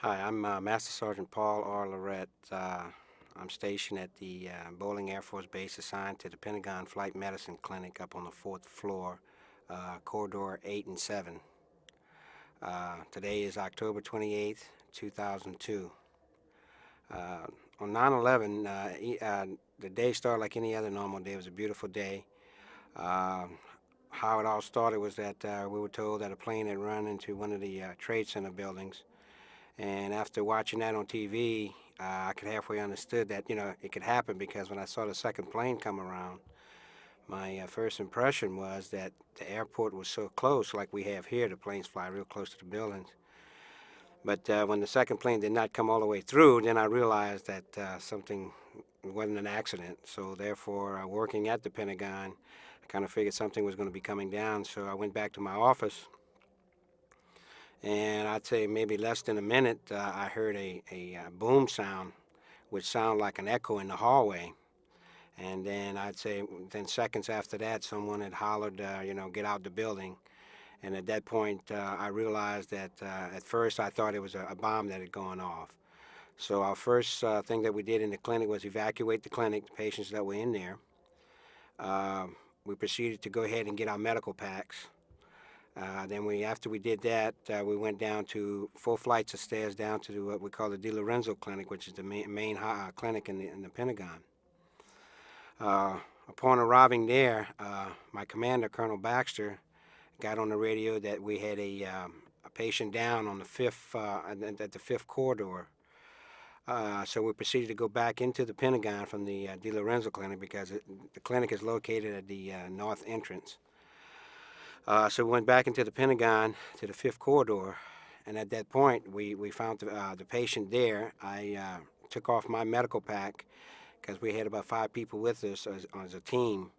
Hi, I'm Master Sergeant Paul R. Lirette. I'm stationed at the Bolling Air Force Base assigned to the Pentagon Flight Medicine Clinic up on the fourth floor, Corridor 8 and 7. Today is October 28th, 2002. Uh, on 9/11, the day started like any other normal day. It was a beautiful day. Uh, how it all started was that we were told that a plane had run into one of the Trade Center buildings. And after watching that on TV, I could halfway understood that, it could happen because when I saw the second plane come around, my first impression was that the airport was so close, like we have here. The planes fly real close to the buildings. But when the second plane did not come all the way through, then I realized that something wasn't an accident. So therefore, working at the Pentagon, I kind of figured something was going to be coming down. So I went back to my office, and I'd say maybe less than a minute, I heard a boom sound, which sounded like an echo in the hallway. And then I'd say then seconds after that, someone had hollered, get out the building. And at that point, I realized that at first I thought it was a bomb that had gone off. So our first thing that we did in the clinic was evacuate the clinic, the patients that were in there. Uh, we proceeded to go ahead and get our medical packs. After we did that, we went down to 4 flights of stairs down to what we call the De Lorenzo Clinic, which is the main clinic in the Pentagon. Upon arriving there, my commander, Colonel Baxter, got on the radio that we had a patient down on the at the fifth corridor. So we proceeded to go back into the Pentagon from the De Lorenzo Clinic because the clinic is located at the north entrance. So we went back into the Pentagon to the fifth corridor, and at that point, we found the patient there. I took off my medical pack because we had about 5 people with us as a team.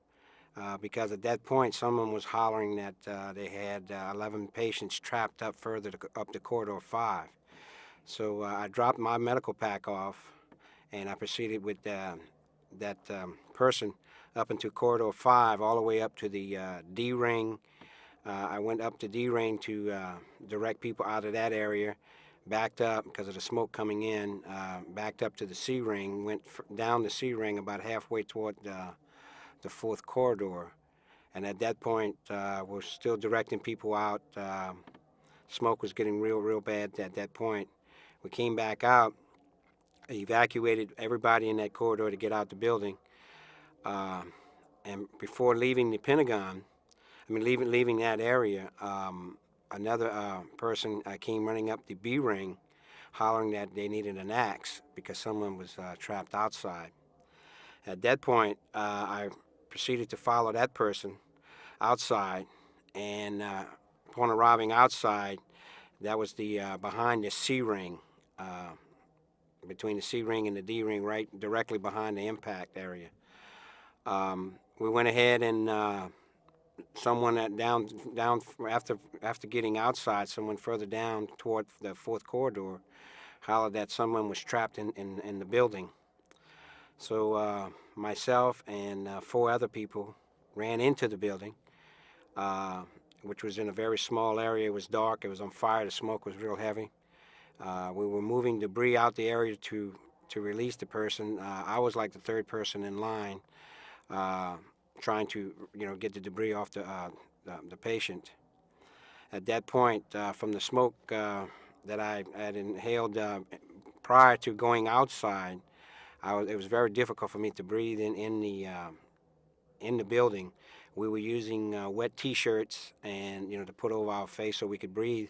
Because at that point, someone was hollering that they had 11 patients trapped up further up to corridor 5. So I dropped my medical pack off, and I proceeded with that person up into corridor 5, all the way up to the D ring. I went up to D ring to direct people out of that area, backed up because of the smoke coming in, backed up to the C ring, went down the C ring about halfway toward the fourth corridor. And at that point, we're still directing people out. Smoke was getting real bad at that point. We came back out, evacuated everybody in that corridor to get out the building. Uh, and before leaving the Pentagon, leaving that area, another person came running up the B ring, hollering that they needed an axe because someone was trapped outside. At that point, I proceeded to follow that person outside, and upon arriving outside, that was the behind the C ring, between the C ring and the D ring, right directly behind the impact area. We went ahead and someone down after getting outside, someone further down toward the fourth corridor hollered that someone was trapped in the building. So myself and 4 other people ran into the building, which was in a very small area. It was dark. It was on fire. The smoke was real heavy. We were moving debris out the area to release the person. I was like the third person in line, trying to get the debris off the patient. At that point, from the smoke that I had inhaled prior to going outside, it was very difficult for me to breathe in the building. We were using wet T-shirts and to put over our face so we could breathe.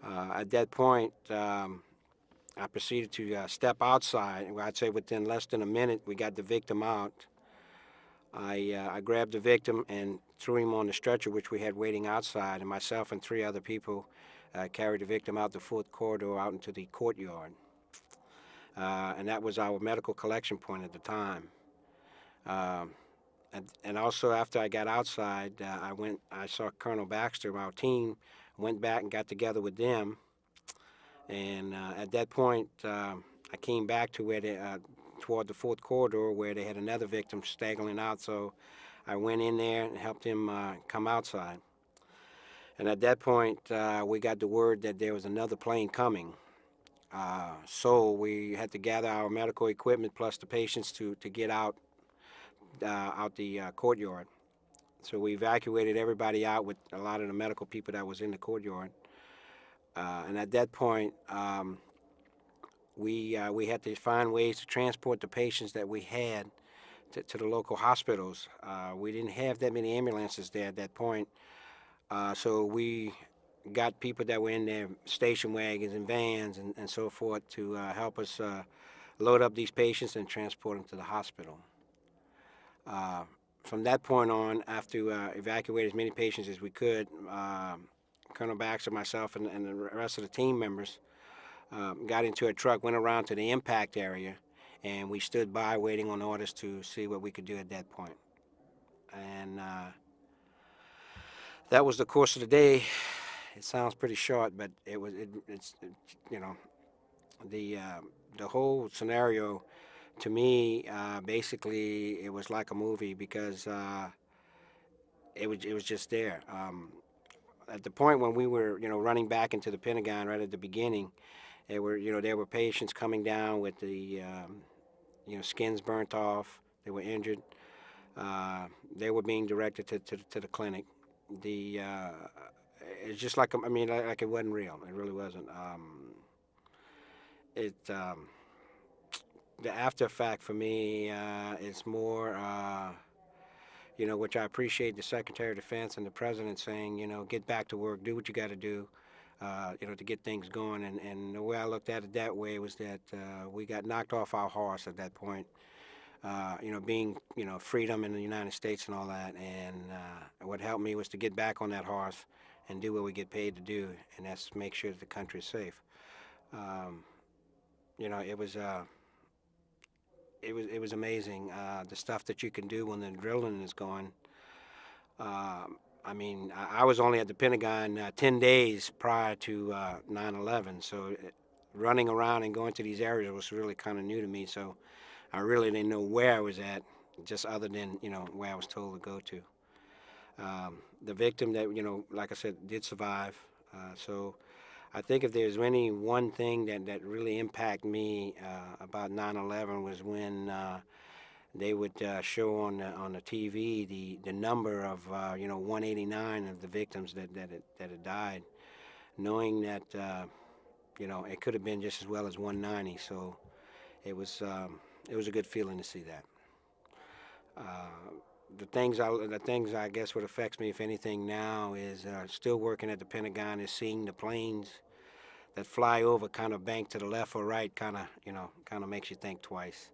At that point, I proceeded to step outside. I'd say within less than a minute, we got the victim out. I grabbed the victim and threw him on the stretcher, which we had waiting outside, and myself and 3 other people carried the victim out the fourth corridor out into the courtyard. And that was our medical collection point at the time. And also after I got outside, I saw Colonel Baxter, our team, went back and got together with them. And at that point, I came back to where toward the fourth corridor where they had another victim staggering out. So I went in there and helped him come outside. And at that point, we got the word that there was another plane coming. So we had to gather our medical equipment plus the patients to get out the courtyard. So we evacuated everybody out with a lot of the medical people that was in the courtyard. And at that point, we had to find ways to transport the patients that we had to the local hospitals. We didn't have that many ambulances there at that point, so we got people that were in their station wagons and vans and so forth to help us load up these patients and transport them to the hospital. Uh, from that point on, after evacuate as many patients as we could, Colonel Baxter, myself, and the rest of the team members got into a truck, went around to the impact area, and we stood by waiting on orders to see what we could do at that point. And that was the course of the day. It sounds pretty short, but it's you know the whole scenario to me basically it was like a movie because it was just there. At the point when we were running back into the Pentagon right at the beginning, there were patients coming down with the skins burnt off. They were injured. They were being directed to the clinic. The It's just like like it wasn't real. It really wasn't. It The after effect for me is more. Which I appreciate the Secretary of Defense and the President saying, get back to work, do what you got to do, to get things going. And the way I looked at it that way was that we got knocked off our horse at that point, being, freedom in the United States and all that. And what helped me was to get back on that horse and do what we get paid to do, and that's make sure that the country is safe. Um, it was. It was amazing the stuff that you can do when the drilling is going. I was only at the Pentagon 10 days prior to 9/11, so running around and going to these areas was really kind of new to me. So I really didn't know where I was at, just other than where I was told to go to. The victim that like I said, did survive. So I think if there's any one thing that really impacted me about 9/11 was when they would show on the TV the number of 189 of the victims that had died, knowing that it could have been just as well as 190. So it was a good feeling to see that. The things I guess what affects me, if anything, now is still working at the Pentagon, is seeing the planes that fly over, kind of bank to the left or right, kind of makes you think twice.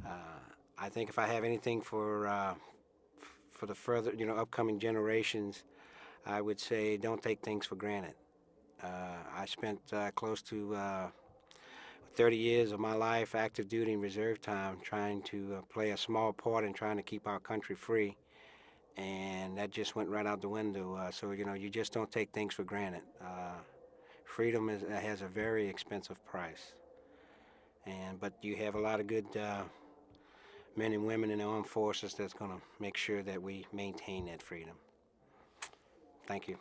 Uh, I think if I have anything for the further upcoming generations, I would say don't take things for granted. I spent close to 30 years of my life, active duty and reserve time, trying to play a small part in trying to keep our country free, and that just went right out the window. So you just don't take things for granted. Freedom has a very expensive price, but you have a lot of good men and women in the armed forces that's going to make sure that we maintain that freedom. Thank you.